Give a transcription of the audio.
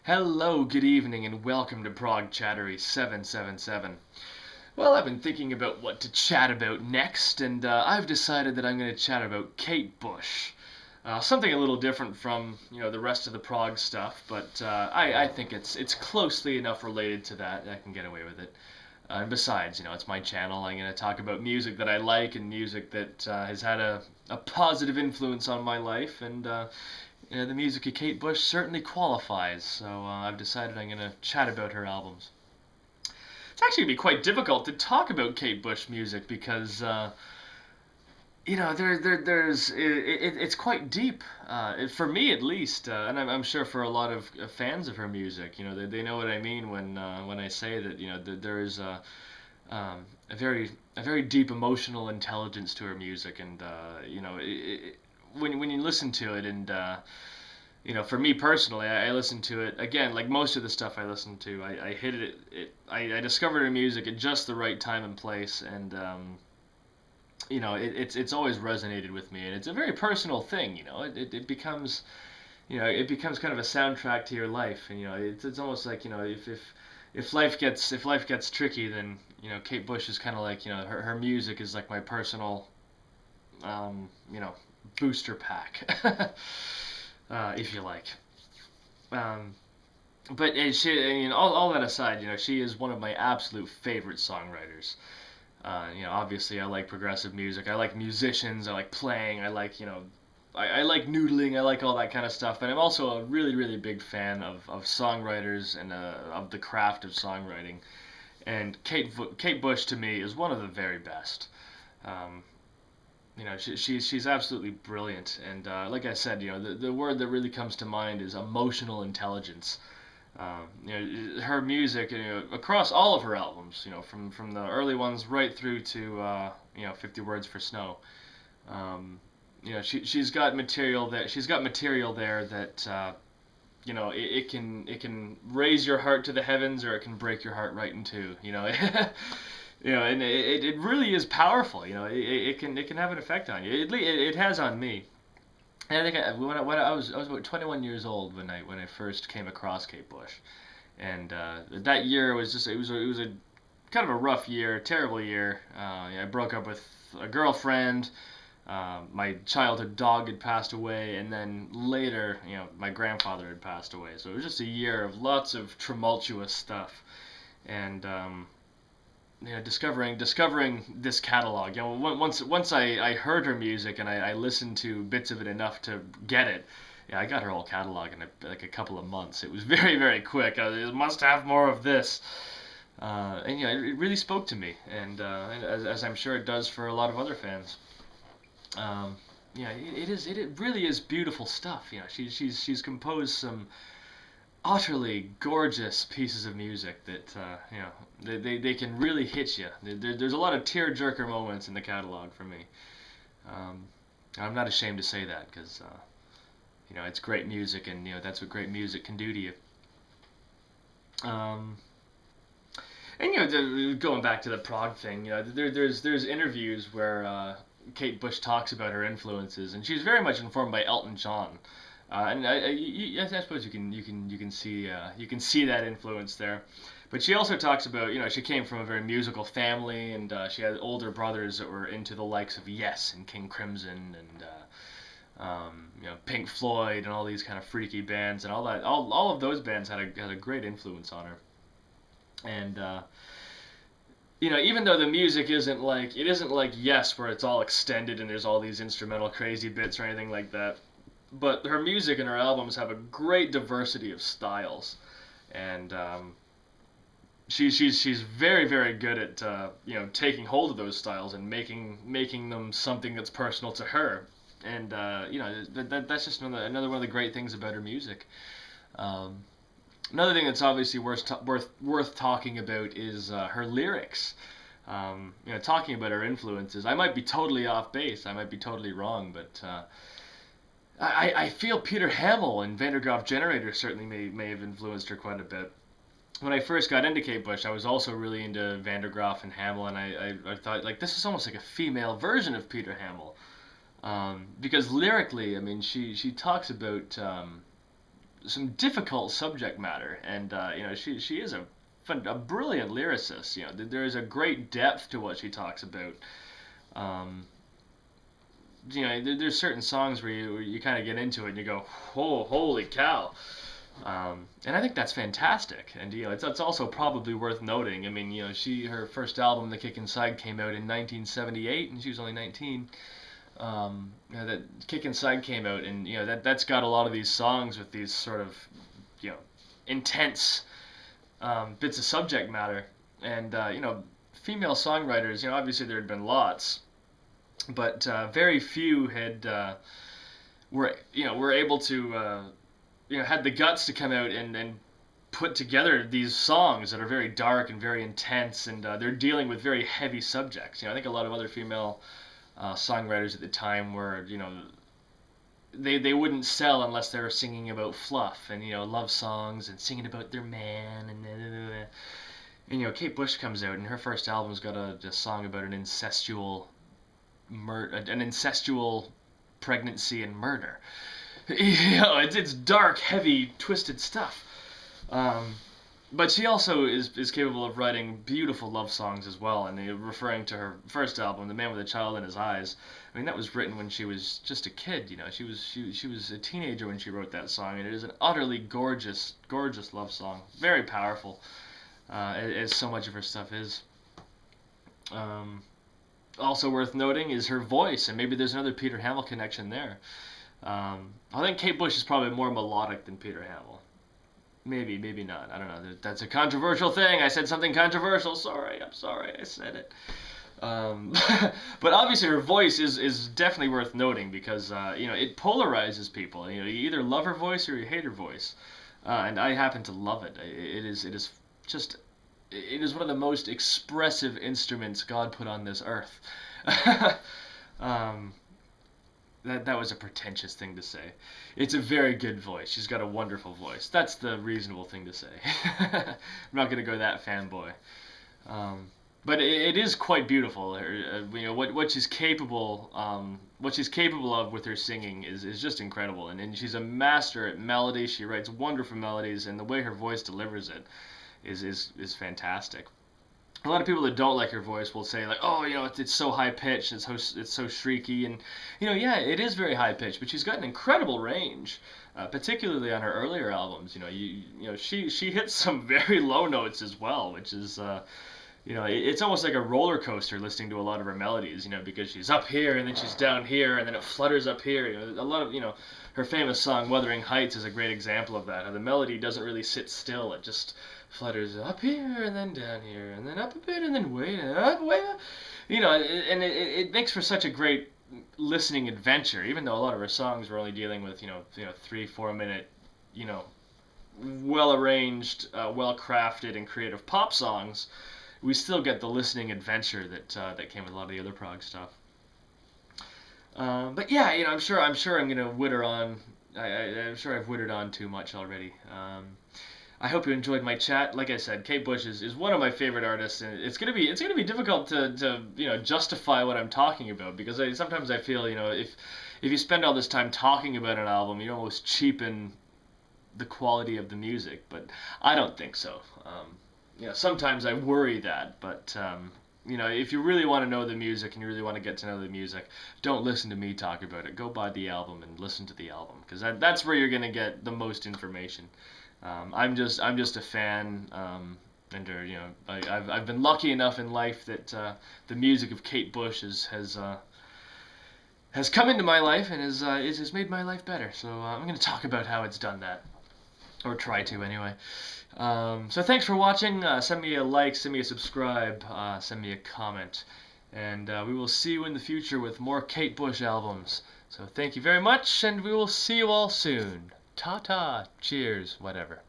Hello, good evening, and welcome to Prog Chattery 777. Well, I've been thinking about what to chat about next, and I've decided that I'm going to chat about Kate Bush. Something a little different from the rest of the prog stuff, but I think it's closely enough related to that I can get away with it. And besides, it's my channel. I'm going to talk about music that I like and music that has had a positive influence on my life, and the music of Kate Bush certainly qualifies. So I've decided I'm going to chat about her albums. It's actually going to be quite difficult to talk about Kate Bush music because it's quite deep, for me at least, and I'm sure for a lot of fans of her music. They know what I mean when I say that there is a very deep emotional intelligence to her music, and when you listen to it, and for me personally, I listened to it again, like most of the stuff I listened to. I hit I discovered her music at just the right time and place, and it's always resonated with me, and it's a very personal thing. It becomes it becomes kind of a soundtrack to your life, and it's almost like if life gets tricky, then Kate Bush is kind of like her music is like my personal um, you know booster pack, if you like. Um, but all that aside, she is one of my absolute favorite songwriters. Obviously, I like progressive music. I like musicians. I like playing. I like, I like noodling. I like all that kind of stuff. But I'm also a really, really big fan of songwriters and of the craft of songwriting. And Kate Bush to me is one of the very best. Um, she's absolutely brilliant. And like I said, the word that really comes to mind is emotional intelligence. Her music, across all of her albums, from the early ones right through to 50 Words for Snow. She's got material that that it can raise your heart to the heavens, or it can break your heart right in two. And it really is powerful. It can have an effect on you. It has on me. And I think when I was about 21 years old when I first came across Kate Bush, and that year was just it was a kind of a rough year, terrible year. I broke up with a girlfriend. My childhood dog had passed away, and then later, my grandfather had passed away. So it was just a year of lots of tumultuous stuff, and discovering this catalog. Once I heard her music and I listened to bits of it enough to get it. Yeah, I got her whole catalog in like a couple of months. It was very, very quick. I must have more of this. And it really spoke to me, and as I'm sure it does for a lot of other fans. It really is beautiful stuff. She's composed some utterly gorgeous pieces of music that they can really hit you. There's a lot of tear-jerker moments in the catalog for me. Um, I'm not ashamed to say that because it's great music, and that's what great music can do to you. Um, and going back to the prog thing, there's interviews where Kate Bush talks about her influences, and she's very much informed by Elton John. And I suppose you can see that influence there. But she also talks about she came from a very musical family, and she had older brothers that were into the likes of Yes and King Crimson, and Pink Floyd, and all these kind of freaky bands, and all that. All of those bands had a great influence on her. And even though the music isn't like Yes, where it's all extended and there's all these instrumental crazy bits or anything like that, but her music and her albums have a great diversity of styles, and she's very, very good at taking hold of those styles and making them something that's personal to her, and that's just another one of the great things about her music. Um, Another thing that's obviously worth talking about is her lyrics. Talking about her influences, I might be totally off base, I might be totally wrong, but I feel Peter Hamel and Van der Graaf Generator certainly may have influenced her quite a bit. When I first got into Kate Bush, I was also really into Van der Graaf and Hamel, and I thought, like, this is almost like a female version of Peter Hamel. Because lyrically, I mean, she talks about some difficult subject matter, and she is a brilliant lyricist. There is a great depth to what she talks about. Um, there's certain songs where you kind of get into it and you go, oh, holy cow. And I think that's fantastic, and it's also probably worth noting. I mean, her first album, The Kick Inside, came out in 1978, and she was only 19. That Kick Inside came out, and that's got a lot of these songs with these sort of intense bits of subject matter, and female songwriters. Obviously there had been lots, but very few were able to had the guts to come out and put together these songs that are very dark and very intense, and they're dealing with very heavy subjects. I think a lot of other female songwriters at the time were, they wouldn't sell unless they were singing about fluff and love songs and singing about their man and Kate Bush comes out and her first album's got a song about an incestual pregnancy and murder. It's dark, heavy, twisted stuff. But she also is capable of writing beautiful love songs as well. And referring to her first album, "The Man with a Child in His Eyes," I mean that was written when she was just a kid. She was a teenager when she wrote that song, and it is an utterly gorgeous, gorgeous love song. Very powerful, as so much of her stuff is. Also worth noting is her voice, and maybe there's another Peter Hamill connection there. I think Kate Bush is probably more melodic than Peter Hamill. Maybe, maybe not. I don't know. That's a controversial thing. I said something controversial. Sorry, I'm sorry I said it. But obviously her voice is definitely worth noting because it polarizes people. You either love her voice or you hate her voice, and I happen to love it. It is one of the most expressive instruments God put on this earth. That was a pretentious thing to say. It's a very good voice. She's got a wonderful voice. That's the reasonable thing to say. I'm not going to go that fanboy. But it is quite beautiful. What she's capable of with her singing is just incredible. And she's a master at melody. She writes wonderful melodies, and the way her voice delivers it is fantastic. A lot of people that don't like her voice will say like, oh, it's so high pitched, it's so shrieky, and yeah, it is very high pitched, but she's got an incredible range, particularly on her earlier albums. She hits some very low notes as well, which is it's almost like a roller coaster listening to a lot of her melodies, because she's up here and then she's down here and then it flutters up here. A lot of her famous song "Wuthering Heights" is a great example of that. How the melody doesn't really sit still; it just flutters up here and then down here and then up a bit and then way up, and it makes for such a great listening adventure. Even though a lot of her songs were only dealing with 3-4 minute well arranged, well crafted and creative pop songs, we still get the listening adventure that came with a lot of the other prog stuff. But yeah, I'm sure I'm gonna witter on. I'm sure I've wittered on too much already. I hope you enjoyed my chat. Like I said, Kate Bush is one of my favorite artists, and it's gonna be difficult to justify what I'm talking about, because sometimes I feel if you spend all this time talking about an album, you almost cheapen the quality of the music. But I don't think so. Sometimes I worry that, but if you really want to know the music and you really want to get to know the music, don't listen to me talk about it. Go buy the album and listen to the album, because that's where you're gonna get the most information. I'm just a fan, and I've been lucky enough in life that the music of Kate Bush has come into my life and has made my life better. So I'm going to talk about how it's done that, or try to anyway. So thanks for watching. Send me a like, send me a subscribe, send me a comment, and we will see you in the future with more Kate Bush albums. So thank you very much, and we will see you all soon. Ta-ta, cheers, whatever.